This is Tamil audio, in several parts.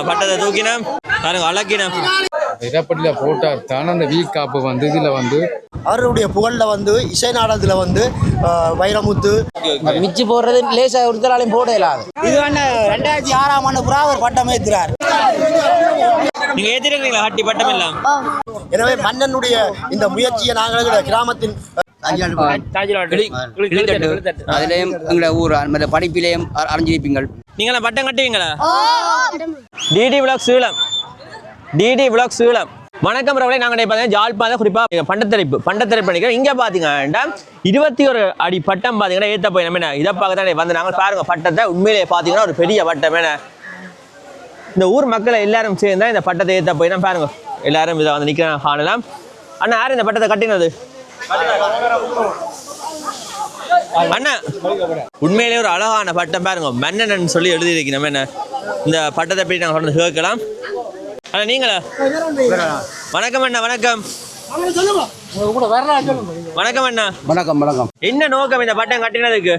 பட்டத்தை தூக்கினோம் பாருங்க அழகினம் இடப்பட்டியில் போட்டார் தான் அந்த வீக் காப்பு வந்து இதில் வந்து அவருடைய புகழில் வந்து இசை நாடகத்தில் வந்து வைரமுத்து மிச்சு போடுறது லேசாக ஒருத்தராலையும் போட இல்லாது இது வந்து 2006ஆம் ஆண்டு புறாவர் பட்டம் ஏற்றுறார். நீங்க ஏற்றிருக்கீங்களா ஹட்டி பட்டம் எல்லாம்? எனவே மன்னனுடைய இந்த முயற்சியை நாங்கள் கிராமத்தின் அதிலேயும் எங்களோட ஊர் அந்த படிப்பிலேயும் அறிஞ்சிருப்பீங்கள். நீங்களா பட்டம் கட்டுவீங்களா? டிடி விலாக் சீலம், டிடி விலாக் சீலம். வணக்கம் ரவலை. நாங்கள் பார்த்தீங்கன்னா ஜாழ்ப்பாணம் குறிப்பாக பண்டத்தரைப்பு பண்ணிக்கிறோம். இங்கே பார்த்தீங்கன்னா 21 அடி பட்டம் பார்த்தீங்கன்னா ஏற்ற போய் நம்ம இதை பார்க்க தான் வந்து நாங்கள் பாருங்கள் பட்டத்தை. உண்மையிலே பார்த்தீங்கன்னா ஒரு பெரிய பட்டம். இந்த ஊர் மக்களை எல்லாரும் சேர்ந்தா இந்த பட்டத்தை ஏற்ற போய் தான் பாருங்க எல்லாரும் இதை வந்து நிற்க காணலாம். அண்ணா யார் இந்த பட்டத்தை கட்டினது? அண்ணா உண்மையிலே ஒரு அழகான பட்டம் பாருங்க. மன்னன் சொல்லி எழுதியிருக்கீங்க நம்ம என்ன இந்த பட்டத்தை போய் நாங்கள் தொடர்ந்து கேட்கலாம். அண்ணா நீங்களா? வணக்கம் அண்ணா. வணக்கம் வணக்கம் அண்ணா. வணக்கம் வணக்கம். என்ன நோக்கம் இந்த பட்டம் கட்டினதுக்கு?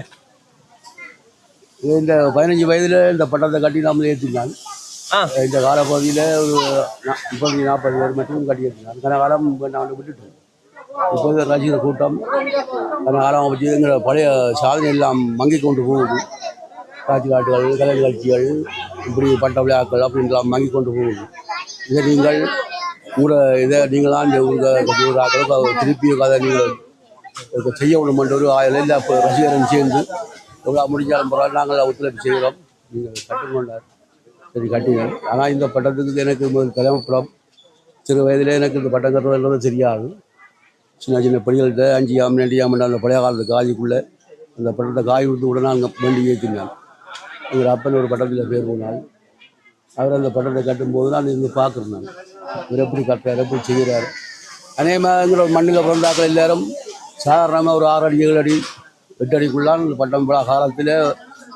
இந்த 15 வயதில் இந்த பட்டத்தை கட்டி நாம ஏற்றினாங்க. இந்த காலப்பகுதியில் ஒரு 30-40 பேர் மட்டும் கட்டி ஏற்றினாங்க. கன காலம் நான் விட்டுட்டோம். இப்போது ரசிகர் கூட்டம் கன காலம் வச்சு எங்களை பழைய சாதனை எல்லாம் மங்கி கொண்டு போகுது. காட்சி காட்டுகள், கலை நிகழ்ச்சிகள், இப்படி பட்ட விழாக்கள் அப்படின்லாம் மங்கி கொண்டு போகுது. இதை நீங்கள் இதை நீங்களாம் இந்த ஊராக்களுக்கு திருப்பி கதை நீங்கள் செய்ய விடமாட்ட ஒரு எல்லா ரசிகரும் சேர்ந்து எவ்வளோ முடிஞ்சாலும் பரவாயில்ல நாங்கள் ஒத்துழைப்பு செய்கிறோம். நீங்கள் கட்டுக்கொண்டார் சரி கட்டினேன். ஆனால் இந்த பட்டத்துக்கு எனக்கு கிளம்பப்படம் சிறு வயதில் எனக்கு இந்த பட்டம் கட்டுறது தெரியாது. சின்ன சின்ன பணிகள்கிட்ட 5ஆம் 2ஆம் அந்த பழைய காலத்து காய்க்குள்ளே அந்த பட்டத்தை காய் விட்டு உடனே அங்கே வண்டி ஏற்றினான். எங்கள் அப்பன் ஒரு பட்டத்தில் பேர் போனால் அவர் அந்த பட்டத்தை கட்டும்போது நான் இருந்து பார்க்குறேன். நான் இவர் எப்படி கட்டுறாரு, எப்படி செய்கிறார். அநேகமாங்கிற மண்ணில் பிறந்தாக்கள் எல்லாரும் சாதாரணமாக ஒரு 6 அடி 7 அடி 8 அடிக்குள்ளான் இந்த பட்டம் விழா காலத்தில்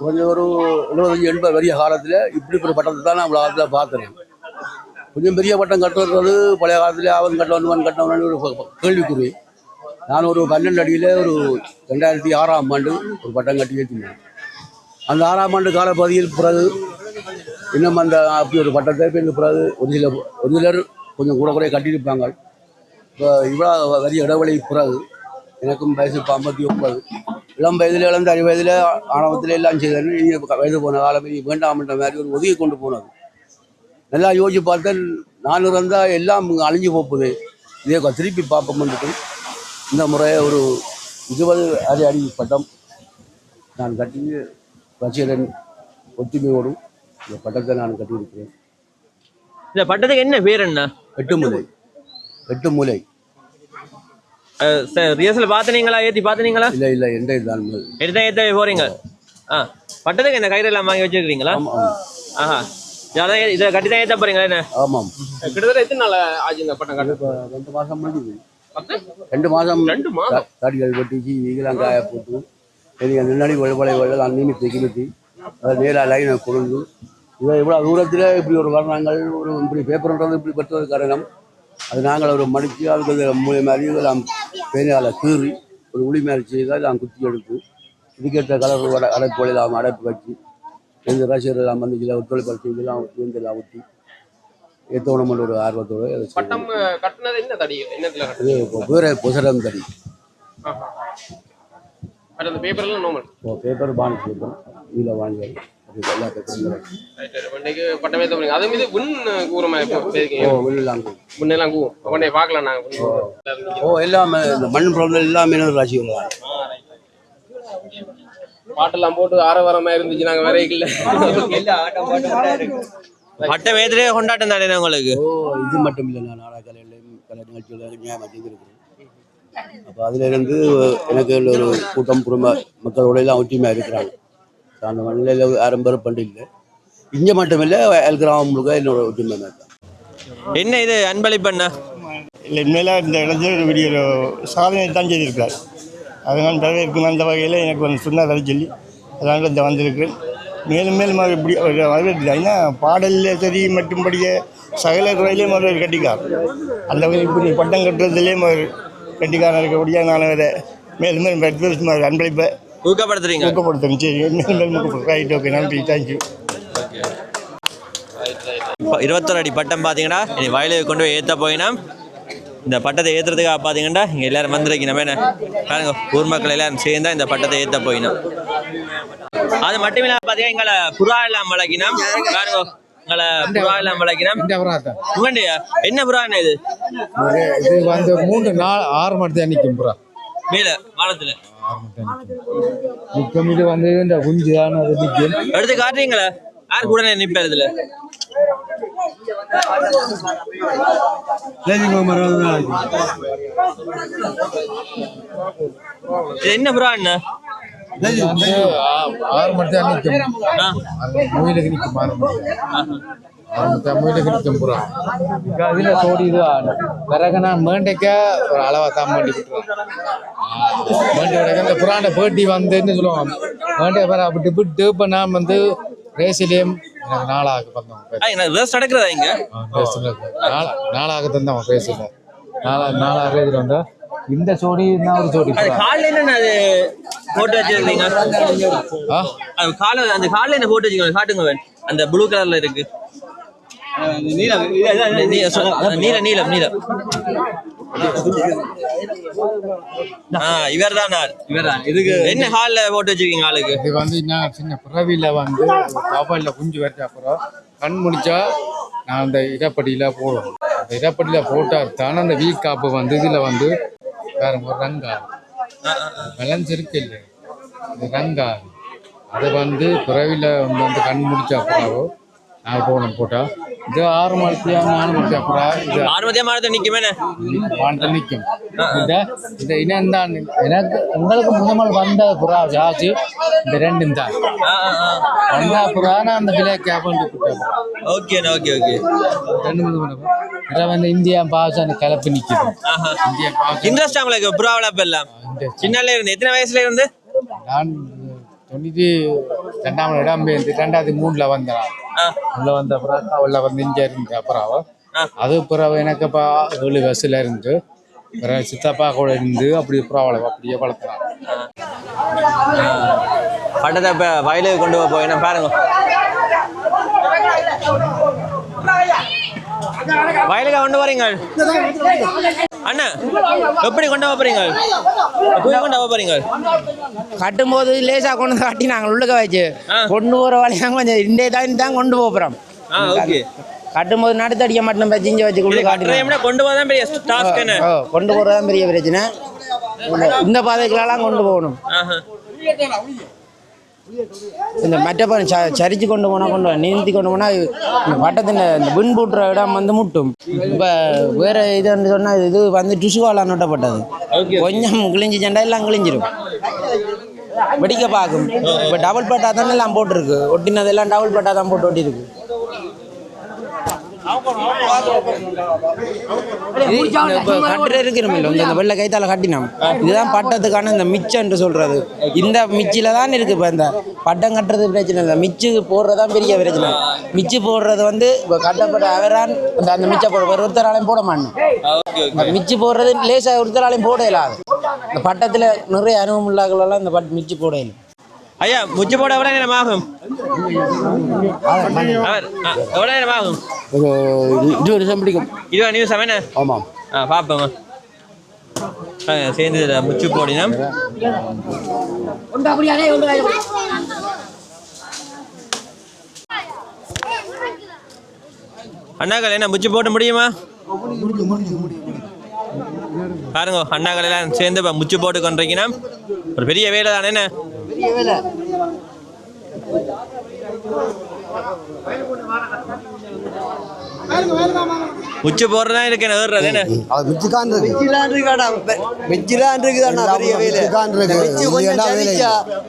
கொஞ்சம் ஒரு 75-80 வரிய காலத்தில் இப்படி ஒரு பட்டத்தை தான் நான் காலத்தில் பார்க்குறேன். கொஞ்சம் பெரிய பட்டம் கட்டுறது பழைய காலத்தில் அவன் கட்டவன் ஒரு கேள்விக்குறி. நான் ஒரு 12 அடியில் ஒரு 2006ஆம் ஆண்டு ஒரு பட்டம் கட்டி ஏற்றினேன். அந்த 6ஆம் ஆண்டு காலப்பகுதியில் பிறகு இன்னும் அந்த அப்படி ஒரு பட்டத்தை இப்போ பிறகு ஒரு சிலர் கொஞ்சம் கூட குறைய கட்டியிருப்பாங்க. இப்போ இவ்வளோ வரிய இடைவெளி பிறகு எனக்கும் வயசு இப்போ 59. இளம் வயதில் 60 வயதில் ஆணவத்தில் எல்லாம் செய்தேன். வயது போன காலம் வேண்டாம்ன்ற மாதிரி ஒரு ஒதுக்கி கொண்டு போனது. நல்லா யோசிச்சு பார்த்தேன். நான் இருந்தால் எல்லாம் அழிஞ்சு போகுது. இதே திருப்பி பார்ப்போம்ன்ட்டு இந்த முறை ஒரு 20 அடி பட்டம் நான் கட்டி ரசிகரன் ஒற்றுமையோடும் இந்த பட்டத்தை நான் கட்டியிருக்கிறேன். இந்த பட்டத்துக்கு என்ன பேர்? என்ன 8 மூலை. ரிஹர்சல் பார்த்தீங்களா? ஏற்றி பார்த்தீங்களா? இல்லை எந்த இதுதான் எடுத்தா ஏற்ற போகிறீங்க. பட்டத்துக்கு இந்த கயிறு எல்லாம் வாங்கி வச்சுருக்கிறீங்களா? ஆஹா இதை கட்டி தான் ஏற்ற போகிறீங்களா? என்ன? ஆமாம். கிட்டத்தட்ட எத்தனை நாள் ஆச்சு இந்த பட்டம் கட்டு? 2 மாதம் முடியுது. 2 மாதம் காடிகள் வெட்டிச்சு இதெல்லாம் காய போட்டு முன்னாடி வெள்ளை நிமித்தி அதை நேராக லைனை கொண்டு இதை இவ்வளோ தூரத்தில் இப்படி ஒரு வர்ணங்கள் ஒரு இப்படி பேப்பர்ன்றது இப்படி பெற்றது காரணம். அது நாங்கள் ஒரு மடித்து அதுக்கு மூளை மாதிரி எல்லாம் பேனையால் கீறி ஒரு உளி மாதிரி செய்து எல்லாம் குத்தி எடுத்து இதுக்கேற்ற கலர் அடைப்புகள் எல்லாம் அடைப்பு வச்சு எந்த ரசிகர்கள் எல்லாம் வந்து இதில் ஒத்துழைப்பு இதெல்லாம் எல்லாம் ஊற்றி ஏற்றோணம் ஒரு ஆர்வத்தோடு வேறு புசரம் தடி. பேப்பர் பாண்ட் பேப்பர் இதில் வாங்கி எல்லா பேப்பரும் எல்லாமே இந்த மண் ப்ராப்ளம் எல்லாமே ரசிகர்கள் பாட்டெல்லாம் போட்டு ஆரவாரமா இருந்துச்சு. நாங்க வரைக்கல பட்டம் ஏற்றிலே கொண்டாட்டம் தானே உங்களுக்கு? இது மட்டும் இல்லை. நான் நாடக கலை நிகழ்ச்சியில் ஞாபகம் இருக்கிறேன். அப்போ அதிலிருந்து எனக்கு ஒரு கூட்டம் குடும்ப மக்களோட எல்லாம் ஒற்றுமையாக இருக்கிறாங்க. அந்த மண்ணில் யாரும் பெறப்பண்டு இல்லை. இங்கே மட்டும் இல்லை கிராமம் முழுக்க என்னோட ஒற்றுமை தான். என்ன இது அன்பளிப்பண்ணா? இல்லை உண்மையில இந்த இடத்துல ஒரு பெரிய சாதனை தான் செய்திருக்கார். அது நான் வரவேற்கும் அந்த வகையில் எனக்கு வந்து சொன்னார் சொல்லி அதனால் இந்த வந்திருக்கிறேன். மேலும் மேலும் அவர் இப்படி வரவேற்று ஏன்னா பாடலில் சரி மட்டும்படியே சகல துறையிலேயும் அவர் கட்டிக்கார். அந்த வகையில் இப்படி பட்டம் கட்டுறதுலேயும் அவர் கட்டிக்காரன் இருக்கக்கூடிய நான் அதை மேலும் மேலும் அன்பளிப்பை ஊக்கப்படுத்துறேன். சரி மேலும் மேலும் ஊக்கப்படுத்துறேன். ரைட், ஓகே, நன்றி, தேங்க்யூ. இப்போ 21 அடி பட்டம் பார்த்தீங்கன்னா இனி வயலுக்கு கொண்டு போய் ஏற்ற போயினா இந்த பட்டத்தை ஏற்றுறதுக்காக பார்த்தீங்கன்னா இங்கே எல்லாரும் வந்திருக்கணும் என்ன பாருங்க ஊர் மக்கள் எல்லாரும் சேர்ந்தா இந்த பட்டத்தை ஏற்ற போயினோம். அது மட்டும் இல்லாமல் பார்த்தீங்கன்னா எங்களை புறா எல்லாம் வளர்க்கினோம் பாருங்க எங்களை புறா எல்லாம் வளர்க்கினோம். உங்கண்டியா என்ன புறா என்ன இது? இது வந்து 3-4-6 மணி தான் நிற்கும் புறா மேல வானத்துல நிற்கும். இது வந்து இந்த குஞ்சு தான் அது நிற்கும். எடுத்து காட்டுறீங்களா? யார் கூட நிற்பேன் இதுல? இது என்ன புறா என்ன? 6 மணி தான் நிற்கும். முயலுக்கு நிற்கும் 6 மணி முயலுக்கு நிற்கும் புறா. அதில் சோடி இது பிறகு நான் மேண்டைக்க ஒரு அளவாக தான் மேண்டி மேண்டி இந்த புறாண்ட பேட்டி வந்துன்னு சொல்லுவாங்க. மேண்டை வர விட்டு விட்டு இப்போ நான் வந்து ரேசிலேயும் எனக்கு நாளாக வந்தோம் நடக்கிறதா இங்க நாளாக தந்தோம் ரேசில் நாளாக ரேசில் வந்தா இந்த சோடி என்ன ஒரு சோடி காலையில என்ன அது போட்டு வச்சிருந்தீங்க? அந்த காலையில என்ன போட்டு வச்சுக்கோங்க காட்டுங்க. அந்த ப்ளூ கலர்ல இருக்கு நீலம் நீலம் நீலம். இவர்தான் இதுக்கு என்ன ஹால்ல போட்டு வச்சிருக்கீங்க ஆளுக்கு? இது வந்து நான் சின்ன பிறவியில வந்து பாப்பாயில் குஞ்சு வச்ச அப்புறம் கண் முடிச்சா நான் அந்த இடப்படியில போடுவோம். அந்த இடப்படியில போட்டால் தானே அந்த வீக் காப்பு வந்து இதுல வந்து வேற ஒரு ரங்கா பேலன்ஸ் இருக்கு இல்லை இது ரங்கா அது வந்து பிறவியில வந்து கண் முடிச்ச அப்புறம் நான் போகணும் போட்டா இது 6 மணித்தியா 4 மணிக்கு அப்புறம் இது 6 மணித்தியா நிற்கும் நிற்கும். இந்த இனம் தான் எனக்கு உங்களுக்கு முதல் வந்த புறா ஜாச்சு இந்த ரெண்டும் தான் வந்தா புறானா அந்த விலை கேபன் ஓகே ஓகே ஓகே 2 இதில் வந்து இந்தியா பாஷான கலப்பு நிற்கிது. இந்தியா பாஷா இன்ட்ரெஸ்ட் உங்களுக்கு புறா வளர்ப்பு எல்லாம் சின்னல இருந்து எத்தனை வயசுல இருந்து? நான் 92ஆம் இடம் 2003 வந்தேன். உள்ள வந்த அப்புறம் உள்ள வந்து இங்கே இருந்து அப்புறம் அது பிறகு எனக்கு இப்போ 7 வயசுல இருந்து பிறகு சித்தப்பா கூட இருந்து அப்படி புறாவளை அப்படியே வளர்த்துறான். பட்டத்தை இப்போ வயலுக்கு கொண்டு போய் பாருங்க. வயலுக்கு கொண்டு வரீங்க அண்ணா எப்படி கொண்டு போறீங்க? கொண்டு போறீங்க கட்டும்போது லேசா கொண்டு காட்டி நாங்கள் உள்ளுக்க வச்சு கொண்டு போற வழியாக கொஞ்சம் இண்டே தான் கொண்டு போறோம். கட்டும்போது நடுத்தடிக்க மட்டும் வச்சு வச்சு கொண்டு போறதான் பெரிய டாஸ்க். கொண்டு போறதான் பெரிய பிரச்சனை. இந்த பாதைகளெல்லாம் கொண்டு போகணும். இந்த மெட்டப்பன் சரிச்சு கொண்டு போனால் நீந்தி கொண்டு போனால் இந்த பட்டத்தின் இந்த விண் பூட்டுற இடம் வந்து முட்டும். இப்போ வேறு இதுன்னு சொன்னால் இது வந்து டிஷ்யூவால் நொட்டப்பட்டது கொஞ்சம் கிழிஞ்சிச்சண்டா எல்லாம் கிழிஞ்சிடும் வெடிக்க பார்க்கும். இப்போ டபுள் பட்டா தானே எல்லாம் போட்டிருக்கு ஒட்டினதெல்லாம் டபுள் பட்டா தான் போட்டு ஒட்டிருக்கு. கட்டுற இருக்கணும் இல்லை இந்த வெள்ளை கைத்தால கட்டினோம். இதுதான் பட்டத்துக்கான இந்த மிச்சம்னு சொல்றது. இந்த மிச்சில தான் இருக்கு. இப்போ இந்த பட்டம் கட்டுறது பிரச்சனை இல்லை, மிச்சு போடுறதான் பெரிய பிரச்சனை. மிச்சு போடுறது வந்து இப்போ கட்டப்பட்ட அவரான் அந்த மிச்ச போட ஒருத்தராலையும் போட மாட்டேன். மிச்சு போடுறது லேசா ஒருத்தராலையும் போட இயலாது. இந்த பட்டத்தில் நிறைய அனுபவம் உள்ளாக்களெல்லாம் இந்த மிச்சு போட இல்லை. ஐயா முச்சு போட எவ்வளோ நேரம் ஆகும்? எவ்வளோ நேரம் ஆகும்? 20 நிமிஷம் பிடிக்கும். 20 நிமிஷம் என்ன? ஆமாம். பார்ப்போங்க சேர்ந்து முச்சு போடினா அண்ணாக்கள் என்ன முச்சு போட முடியுமா? பாருங்க அண்ணாக்கள் எல்லாம் சேர்ந்து முச்சு போட்டு கொண்டிருக்கீங்கன்னா ஒரு பெரிய வேலை தானே. என்ன முச்சு போடுறதா இருக்கு ஏறுறது என்ன?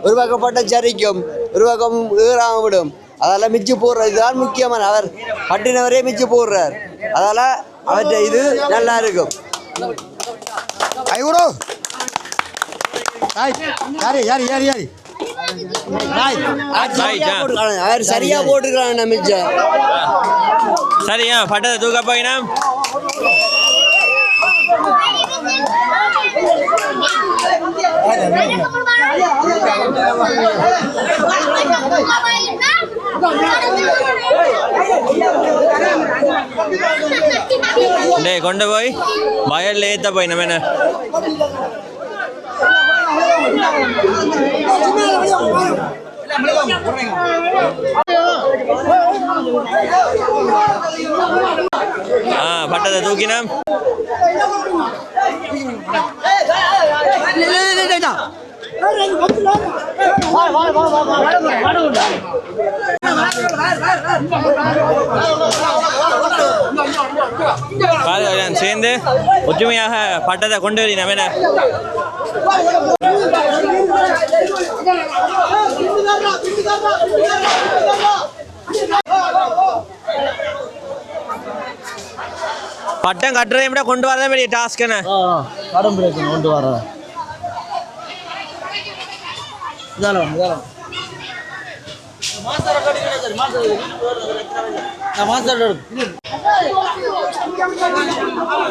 ஒரு பக்கப்பட்ட சரிக்கும் ஒரு பக்கம் ஏறாம விடும். அதெல்லாம் மிச்சு போடுறது இதுதான் முக்கியமான. அவர் பட்டினவரே மிச்சு போடுறார். அதால அவற்றை இது நல்லா இருக்கும். அவர் சரியா போட்டுக்கிறான் மிச்சம். சரியா பட்டத்தை தூக்க போயினா டேய் கொண்டு போய் வயல்ல ஏத்த போய் நம்ம என்ன பட்டத்தை தூக்கினா சேர்ந்து ஒற்றுமையாக பட்டத்தை கொண்டு வரி நம்ம என்ன பட்டம் கட்டுறதை விட கொண்டு வரதே பெரிய டாஸ்க் என்ன படம் பிரச்சனை கொண்டு வர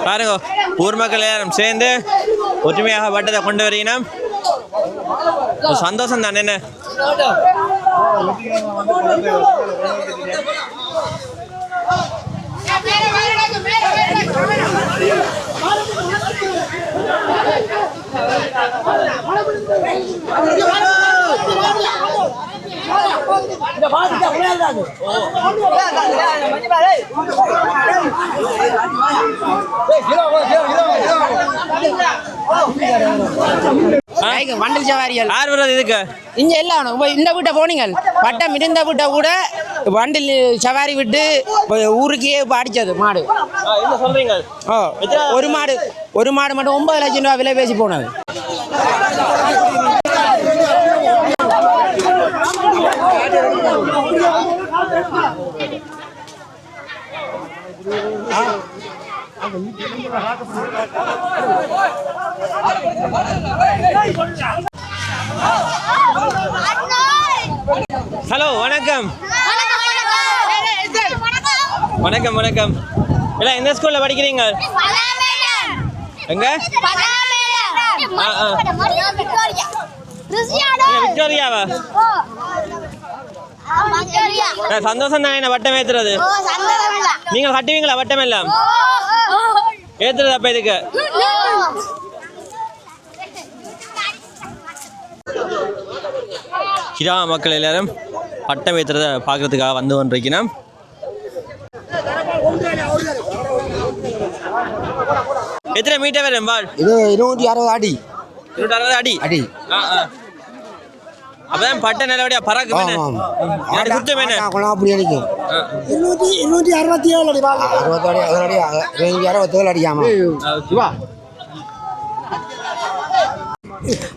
பாருங்க ஊர் மக்கள் எல்லாரும் சேர்ந்து ஒற்றுமையாக பட்டத்தை கொண்டு வரீங்கன்னா சந்தோஷம் தானே என்ன வண்டல் சவாரிகள் யார் வர்றது இதுக்கு இங்க எல்லாம் இந்த வீட்டை போனீங்க பட்டம் இருந்த வீட்டை கூட வண்டில் சவாரி விட்டு ஊருக்கே அடிச்சது மாடு என்ன சொல்றீங்க ஒரு மாடு மட்டும் 9 லட்சம் ரூபாய் விலை பேசி போனது ஹலோ வணக்கம் வணக்கம் வணக்கம் இல்லை எந்த ஸ்கூல்ல படிக்கிறீங்க எங்க விக்டோரியாவா சந்தோஷம் தான் என்ன வட்டம் ஏத்துறது நீங்க கட்டுவீங்களா வட்டம் எல்லாம் ஏத்துறது அப்ப இதுக்கு கிராம மக்கள் எல்லாரும் பட்டம் ஏத்துறத பாக்குறதுக்காக வந்து கொண்டிருக்கணும் எத்தனை மீட்டர் வரும் பால் இது 260 அடி 260 அடி அடி அப்பதான் பட்டை நல்லபடியா பறக்குமே குத்தமே அப்படி அடிக்கும் 267 அடி 267 அடி ஆமா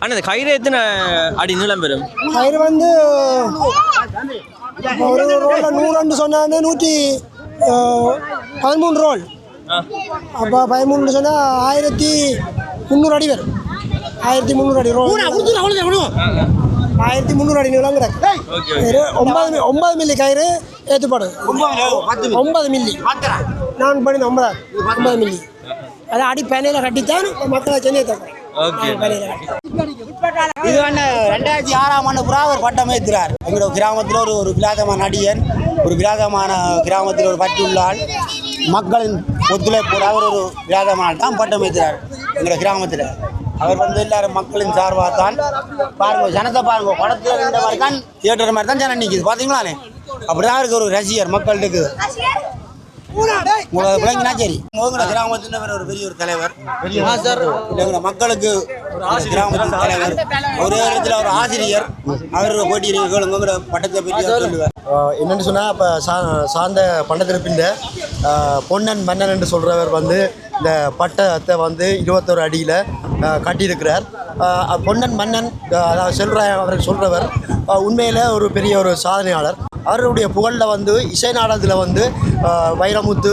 அண்ணா இந்த கயிறு எத்தனை அடி நீளம் பெறும் கயிறு வந்து ஒரு ரோல்ல 100 சொன்னாங்க 113 ரோல் அப்போ 13 சொன்னா 1300 அடி வரும் 1300 அடி ரோல் 1300 அடி நீளம் கிடக்கு 9 மில்லி கயிறு ஏற்றுப்படும் 9 மில்லி நான் பண்ணி 9 மில்லி அதை அடி பேனையில் கட்டித்தான் மக்களை சென்னை தப்பேன் இது வந்து 2006ஆம் ஆண்டு புறாவர் பட்டம் ஏற்றுறார் எங்களோட கிராமத்தில் ஒரு விலாதமான நடிகன் ஒரு விலாதமான கிராமத்தில் ஒரு பற்றுள்ளால் மக்களின் ஒத்துழைப்போடு அவர் ஒரு விலாதமான தான் பட்டம் ஏற்றுறார் எங்களோட கிராமத்தில் அவர் வந்து எல்லாரும் மக்களின் சார்பாக தான் பாருங்க ஜனத்தை பாருங்க படத்தில் இருந்த மாதிரி தான் தியேட்டர் மாதிரி தான் ஜனம் நிற்கிது பார்த்தீங்களானே அப்படிதான் இருக்கு ஒரு ரசிகர் மக்களுக்கு விளங்கினா சரி கிராமத்தில் ஒரு பெரிய ஒரு தலைவர் மக்களுக்கு கிராமத்தின் தலைவர் ஒரே இடத்துல ஒரு ஆசிரியர் அவர் போட்டியிருக்கீர்கள் உங்களோட பட்டத்தை பற்றி சொல்லுவார் என்னென்னு சொன்னால் இப்போ சார்ந்த பண்டத்திருப்பின் பொன்னன் மன்னன் என்று சொல்கிறவர் வந்து இந்த பட்டத்தை வந்து 21 அடியில் கட்டியிருக்கிறார் பொன்னன் மன்னன் அதாவது செல்வராயன் அவர்கள் சொல்கிறவர் உண்மையில் ஒரு பெரிய ஒரு சாதனையாளர் அவருடைய புகழில் வந்து இசை நாடகத்தில் வந்து வைரமுத்து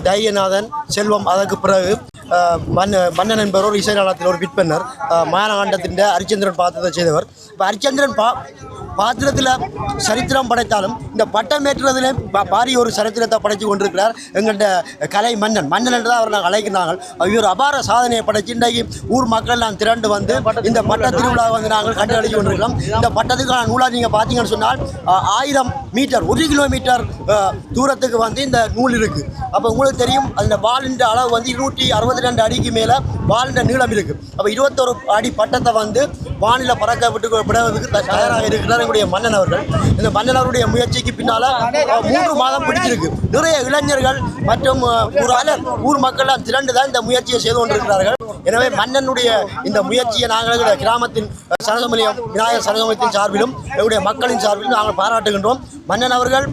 தைரியநாதன் செல்வம் அதற்கு பிறகு மன்னன் என்பவர் ஒரு இசை நாடகத்தில் ஒரு விற்பனர் மாயனகாண்டத்தின் ஹரிச்சந்திரன் பாத்திரத்தை செய்தவர் இப்போ ஹரிச்சந்திரன் பாத்திரத்தில் சரித்திரம் படைத்தாலும் இந்த பட்டம் ஏற்றுறதுல பாரிய ஒரு சரித்திரத்தை படைத்து கொண்டிருக்கிறார் எங்கள்கிட்ட கலை மன்னன் என்று தான் அவர் நாங்கள் அழைக்கிறார்கள் இவர் அபார சாதனையை படைத்து இன்றைக்கு ஊர் மக்கள் நான் திரண்டு வந்து இந்த பட்ட திருவிழா வந்து நாங்கள் கண்டு அழிச்சு கொண்டிருக்கிறோம் இந்த பட்டத்துக்கான நூலாக நீங்கள் பார்த்தீங்கன்னு சொன்னால் 1000 மீட்டர் 1 கிலோமீட்டர் தூரத்துக்கு வந்து இந்த நூல் இருக்குது. அப்போ உங்களுக்கு தெரியும் அந்த வாலின் அளவு வந்து 262 அடிக்கு மேலே வாலின் நீளம் இருக்குது. அப்போ 21 அடி பட்டத்தை வந்து வானிலை பறக்க விடுவதற்கு தயாராக இருக்கிறார் எங்களுடைய மன்னன் அவர்கள். இந்த மன்னன் அவருடைய முயற்சிக்கு பின்னால் 3 மாதம் பிடிச்சிருக்கு. நிறைய இளைஞர்கள் மற்றும் ஊர் மக்கள் திரண்டு தான் இந்த முயற்சியை செய்து கொண்டிருக்கிறார்கள். எனவே மன்னனுடைய இந்த முயற்சியை நாங்கள் கிராமத்தின் சனகமலியம் விநாயகர் சனகமலியத்தின் சார்பிலும் எங்களுடைய மக்களின் சார்பிலும் நாங்கள் பாராட்டுகின்றோம். மன்னன் அவர்கள்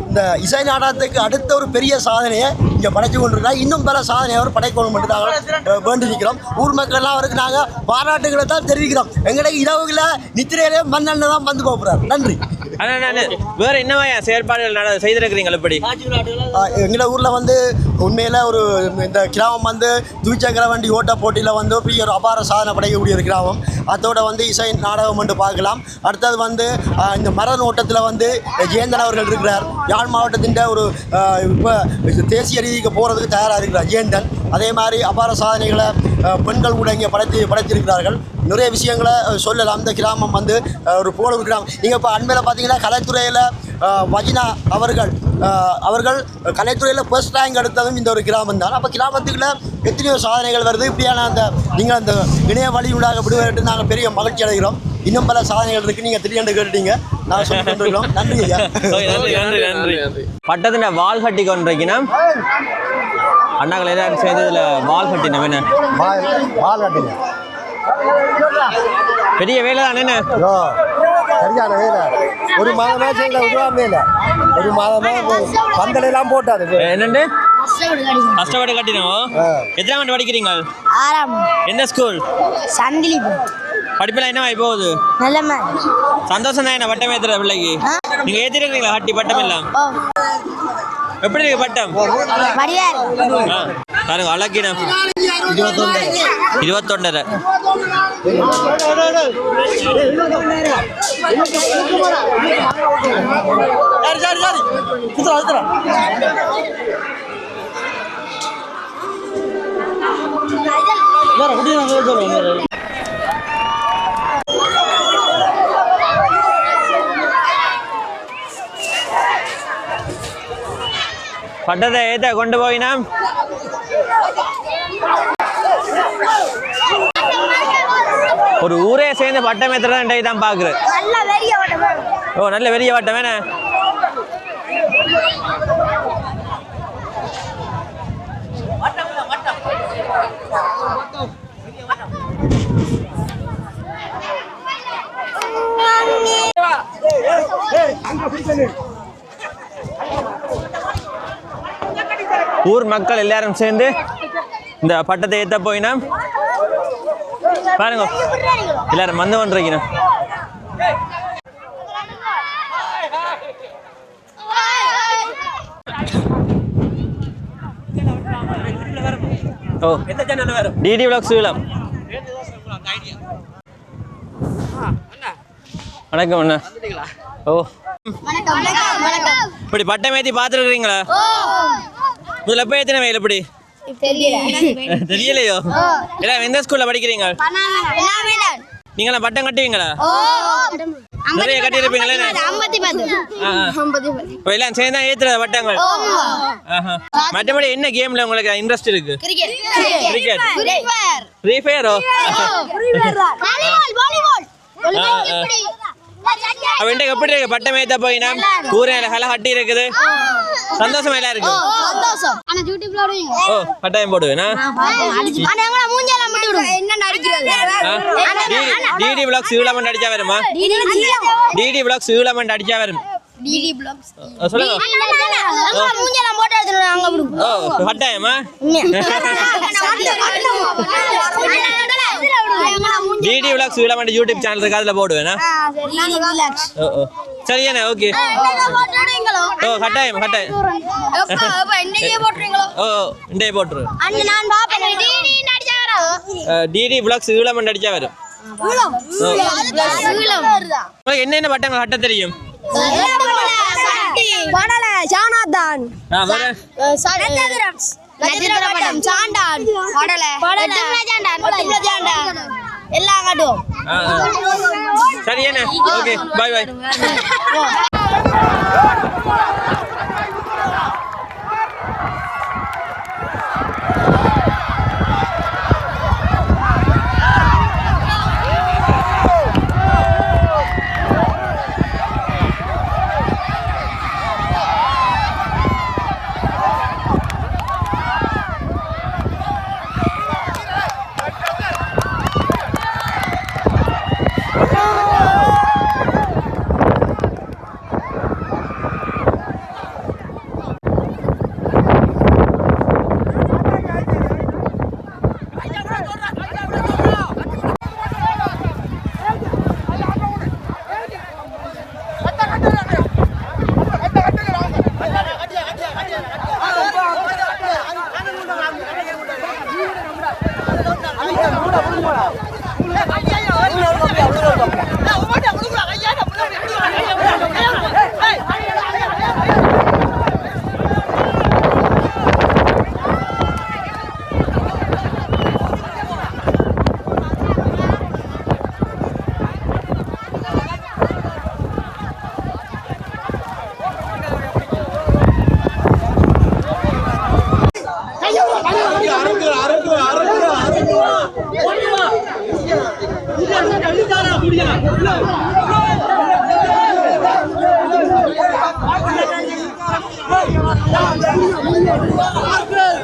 இந்த இசை நாடகத்துக்கு அடுத்த ஒரு பெரிய சாதனையை இங்கே படைத்து கொண்டிருக்கிறார். இன்னும் பல சாதனை அவர் படைக்கணும் என்று நாங்கள் வேண்டி நிற்கிறோம். ஊர் மக்கள்லாம் அவருக்கு நாங்கள் பாராட்டுகளை தான் தெரிவிக்கிறோம். எங்களுக்கு இரவுல நித்திரையிலே மன்னன் தான் வந்து போகிறார். நன்றி. வேற என்னவா செயற்பாடுகள் செய்திருக்கிறீங்க? எப்படி எங்கள ஊரில் வந்து உண்மையில் ஒரு இந்த கிராமம் வந்து துவிச்சக்கர வண்டி ஓட்ட போட்டியில் வந்து பெரிய ஒரு அபார சாதனை படைக்கக்கூடிய ஒரு கிராமம். அதோட வந்து இசை நாடகம் என்று பார்க்கலாம். அடுத்தது வந்து இந்த மரண ஓட்டத்தில் வந்து ஜெயந்தன் அவர்கள் இருக்கிறார். யாழ் மாவட்டத்தின் ஒரு இப்போ தேசிய ரீதிக்கு போகிறதுக்கு தயாராக இருக்கிறார் ஜெயந்தன். அதே மாதிரி அபார சாதனைகளை பெண்கள் கூட இங்கே படைத்திருக்கிறார்கள். நிறைய விஷயங்களை சொல்லலாம். இந்த கிராமம் வந்து ஒரு புகழ் கிராமம். நீங்கள் இப்போ அண்மையில் பார்த்தீங்கன்னா கலைத்துறையில் வஜினா அவர்கள் கலைத்துறையில் ஃபர்ஸ்ட் ரேங்க் எடுத்ததும் இந்த ஒரு கிராமம் தான். அப்போ கிராமத்துக்குள்ள எத்தனையோ சாதனைகள் வருது. இப்படியான அந்த நீங்கள் அந்த இணைய வழியூடாக விடுவதற்கு நாங்கள் பெரிய மகிழ்ச்சி அடைகிறோம். இன்னும் பல சாதனைகள் இருக்குது. நீங்கள் திடீர்னு கேட்டுட்டீங்க, நாங்கள் சொல்லி கொண்டிருக்கிறோம். நன்றி ஐயா. நன்றி. பட்டத்தின வால் கட்டி கொண்டிருக்கீங்கன்னா அண்ணாக்கள் எல்லாரும் சேர்ந்ததுல வால் கட்டின வேணா வால் கட்டிங்க பெரிய வேலை தான் என்ன? சரியான வேலை. ஒரு மாதமா செய்யல, உருவாமே இல்லை. ஒரு மாதமா பந்தலெல்லாம் போட்டாரு. என்னண்டு கஷ்டப்பட்டு கட்டினோம். எத்தனை ஆண்டு படிக்கிறீங்க? 6ஆம். என்ன ஸ்கூல்? சங்கிலி. படிப்பெல்லாம் என்ன போகுது? நல்லமா. சந்தோஷம் தான். என்ன பட்டம் ஏத்துற பிள்ளைக்கு நீங்க ஏத்திருக்கீங்களா? கட்டி பட்டம் எல்லாம் எப்படி இருக்கு பட்டம்? பாருங்க அழகினம் 21. பட்டத்தை ஏத்த கொண்டு போயினா ஒரு ஊரே சேர்ந்து பட்டம் ஏத்துறதா தான் பாக்குறேன். ஓ நல்ல பெரிய பட்டம் வேணா. ஊர் மக்கள் எல்லாரும் சேர்ந்து இந்த பட்டத்தை ஏத்த போயினா பாருங்க எல்லாரும் வந்து வந்துருக்கீங்க. ஓ டிடி விலாக்ஸ் சீலம். வணக்கம் அண்ணா. ஓ இப்படி பட்டம் ஏத்தி பாத்துருக்கீங்களா? முதல்ல போய் எத்தனை வயல் எப்படி தெரியலையோ? எல்லாம் எந்த ஸ்கூல்ல படிக்கிறீங்க? நீங்களா பட்டம் கட்டுவீங்களா? நிறைய கட்டி இருப்பீங்களா? எல்லாம் சேர்ந்தா ஏத்துற பட்டங்கள். மற்றபடி என்ன கேம்ல உங்களுக்கு இன்ட்ரெஸ்ட் இருக்கு? கிரிக்கெட். ஃப்ரீ ஃபயரோ? அவன் எப்படி இருக்கு பட்டம் ஏத்த போயினா? கூரையில கலை கட்டி இருக்குது. சந்தோஷமா எல்லாம் இருக்கு. ஓ கட்டாயம் போடுவேனா? டிடி விலாக்ஸ் ஈழமண்ட் அடிச்சா வருமா? டிடி விலாக்ஸ் ஈழமண்ட் அடிச்சா வரும். சொல்லுங்க. ஓ கட்டாயமா? டிடி விலாக்ஸ் ஈழமண்ட் யூடியூப் சேனல் இருக்கு, அதுல போடுவேனா? சரியாண்ணா. ஓகே. ஓ கட்டாயம் கட்டாயம். ஓ இண்டே போட்டுரு. டிடி விலாக்ஸ் ஈழமண்ட் அடிச்சா வரும். என்னென்ன பட்டங்கள் கட்ட தெரியும்? எல்லாம் காட்டுவோம். சரியாண்ணா. ஓகே பாய் பாய்.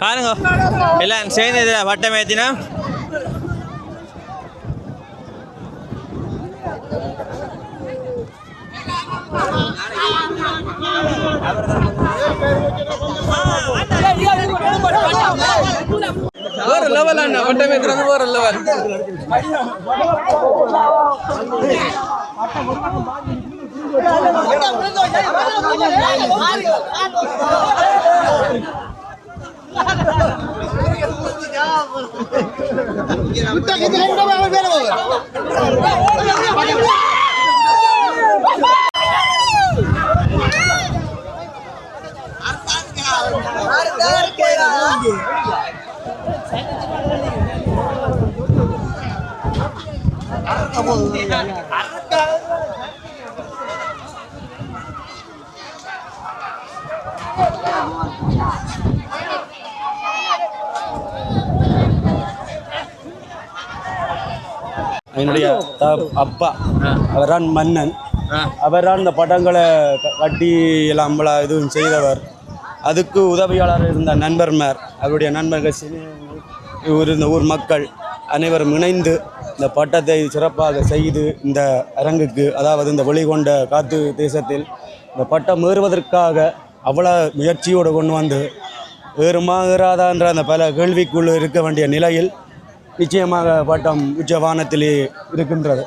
பாருங்க எல்லாம் சேர்ந்து இதில் வட்டம் ஏற்றினா வேற லெவல் அண்ணா வட்டம் ஏத்துறது வேற லெவல் என்னுடைய அப்பா அவர்தான் மன்னன். அவர்தான் இந்த படங்களை கட்டி எல்லாம் இதுவும் செய்தவர். அதுக்கு உதவியாளர் இருந்த நண்பர்மார், அவருடைய நண்பர்கள், இருந்த ஊர் மக்கள் அனைவரும் இணைந்து இந்த பட்டத்தை சிறப்பாக செய்து இந்த அரங்குக்கு, அதாவது இந்த வெளிகொண்ட காத்து தேசத்தில் இந்த பட்டம் ஏறுவதற்காக அவ்வளோ முயற்சியோடு கொண்டு வந்து ஏறுமா ஏறாதா என்ற அந்த பல கேள்விக்குள் இருக்க வேண்டிய நிலையில் நிச்சயமாக பட்டம் உச்சவானத்திலே இருக்கின்றது.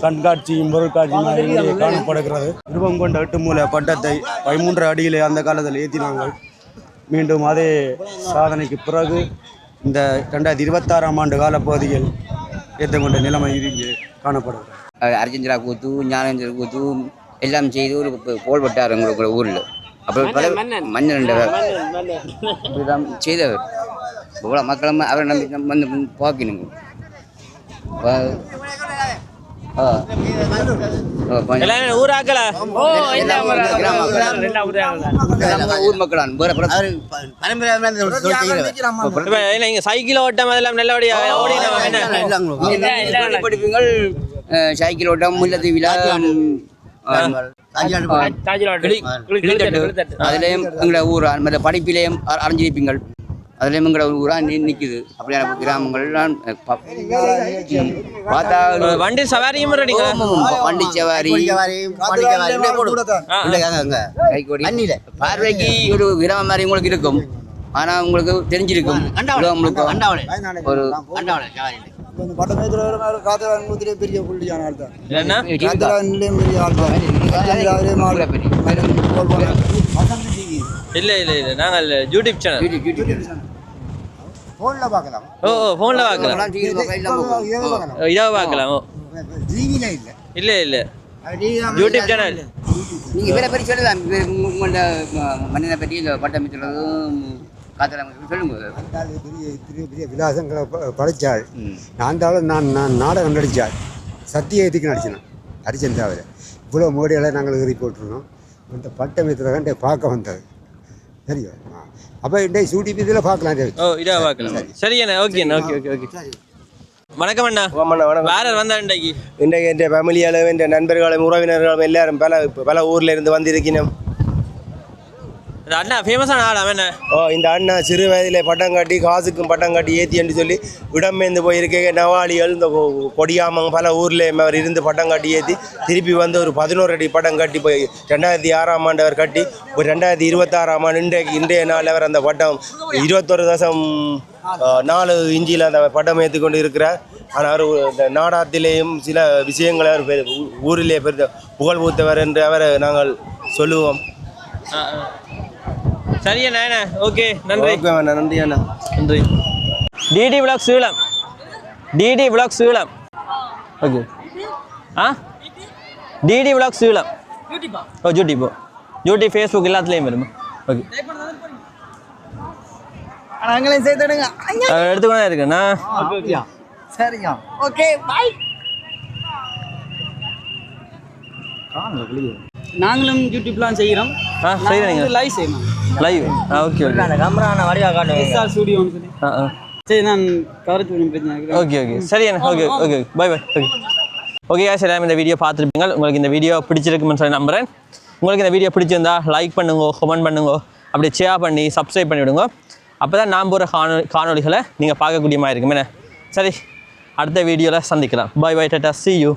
கண்காட்சியும் பொருட்காட்சியும் இங்கே காணப்படுகிறது. உருவம் கொண்ட 8 மூல பட்டத்தை 13 அடியிலே அந்த காலத்தில் ஏற்றினாங்க. மீண்டும் அதே சாதனைக்கு பிறகு இந்த 2026ஆம் ஆண்டு காலப்பகுதியில் ஏற்றுக்கொண்ட நிலைமை இங்கே காணப்படுகிறது. அர்ஜென்டினா கூத்து, ஞானேந்திர கூத்து எல்லாம் செய்து ஒரு போல் பட்டார் எங்களோட ஊரில். அப்புறம் பல மன்னன் இப்படிதான் செய்தவர். இவ்வளோ மக்களும் அவரை நம்பி வந்து பார்க்கணுங்க. ஊராக்கல ஊர் மக்களான் சைக்கிள் ஓட்டம் அதெல்லாம் நல்லபடியா படிப்புகள், சைக்கிள் ஓட்டம், முல்லைத்தீவில அதுலேயும் எங்களை ஊர் மற்ற படிப்பிலையும் அறிஞ்சிருப்பீங்கள். அதுலேயும் எங்களை ஊரா நிற்குது. அப்படியான கிராமங்கள்லாம் பார்த்தா வண்டி சவாரியும் வண்டி சவாரி பார்வைக்கு ஒரு கிராமம் மாதிரி உங்களுக்கு இருக்கும். ஆனா உங்களுக்கு தெரிஞ்சிருக்கும் ஒரு பெரிய புள்ளியான ஆள் தான். இல்ல இல்ல இல்ல நாங்கள் யூடியூப் சேனல் போன்ல பார்க்கலாம். போன்ல பார்க்கலாம், இதாக பார்க்கலாம். இல்ல இல்ல யூடியூப் சேனல். நீங்க வேற பேர் சொல்லலாம். உங்களோட மன்னனை பற்றி பட்டமைத்துள்ளதும் சொல்லுங்க. பெரிய விலாசங்களை படித்தாள். நான் நாடகம் நடித்தாள். சத்தியத்துக்கு நடிச்சினேன். அரிச்சந்திராவில் இவ்வளோ மோடியெல்லாம் நாங்கள் ஏறி போட்டுருந்தோம். இந்த பட்டம் ஏற்றுறதான் பார்க்க வந்தது தெரியும் அப்போ இன்றைக்கு ஷூட்டிங் இதில் பார்க்கலாம் ஓ இதா பார்க்கலாம் சரி அண்ணா ஓகே அண்ணா ஓகே ஓகே ஓகே வணக்கம் அண்ணா வேற வந்தா இன்றைக்கு இன்றைக்கு என் ஃபேமிலியாலும் என் நண்பர்களும் உறவினர்களும் எல்லாரும் பல ஊரில் இருந்து வந்திருக்கணும். அண்ணா ஃபேமஸான ஆள் அவன் இந்த அண்ணா சிறு வயதில் பட்டம் காட்டி காசுக்கும் பட்டம் காட்டி ஏற்றி என்று சொல்லி இடம்பெயர்ந்து போயிருக்க நவாலிகள் இந்த கொடியாமங்க பல ஊரில் அவர் இருந்து பட்டம் காட்டி ஏற்றி திருப்பி வந்து ஒரு 11 அடி பட்டம் கட்டி போய் 2006ஆம் ஆண்டு அவர் கட்டி ஒரு 2026ஆம் ஆண்டு இன்றைய நாள் அவர் அந்த பட்டம் 21.4 இன்ச்சில் அந்த பட்டம் ஏற்றி கொண்டு இருக்கிறார். ஆனால் அவர் இந்த நாடாத்திலேயும் சில விஷயங்களை அவர் ஊரிலே புகழ் பூத்தவர் என்று அவரை நாங்கள் சொல்லுவோம். சரி அண்ணா ஓகே நன்றி நன்றி அண்ணா நன்றி. டிடி விலாக் சீலம் டிடி விலாக் சீலம் ஓகே டிடி விலாக் சீலம் ஓ யூடியூப் யூடியூப் ஃபேஸ்புக் எல்லாத்துலேயும் வருமா ஓகே நாங்களையும் சேர்த்துடுங்க எடுத்துக்கொண்டே இருக்குண்ணா சரிங்க ஓகே பாய். நாங்களும் யூடியூப்லாம் செய்கிறோம். செய்கிறீங்க லைவ் செய்யணும் லைவ் ஓகே ஓகே சரி நான் கவரேஜ் பண்ணி பிரச்சனை ஓகே ஓகே சரி அண்ணா okay okay bye bye okay okay சரி இந்த வீடியோ பார்த்துருப்பீங்க. உங்களுக்கு இந்த வீடியோ பிடிச்சிருக்குன்னு சொல்லி நம்புகிறேன். உங்களுக்கு இந்த வீடியோ பிடிச்சிருந்தா லைக் பண்ணுங்க, கமெண்ட் பண்ணுங்க, அப்படியே ஷேர் பண்ணி சப்ஸ்கிரைப் பண்ணிவிடுங்க. அப்போ தான் நான் போகிற காணொலிகளை நீங்கள் பார்க்கக்கூடிய மாதிரி இருக்கும். என்ன சரி அடுத்த வீடியோவில் சந்திக்கலாம். Bye bye tata see you.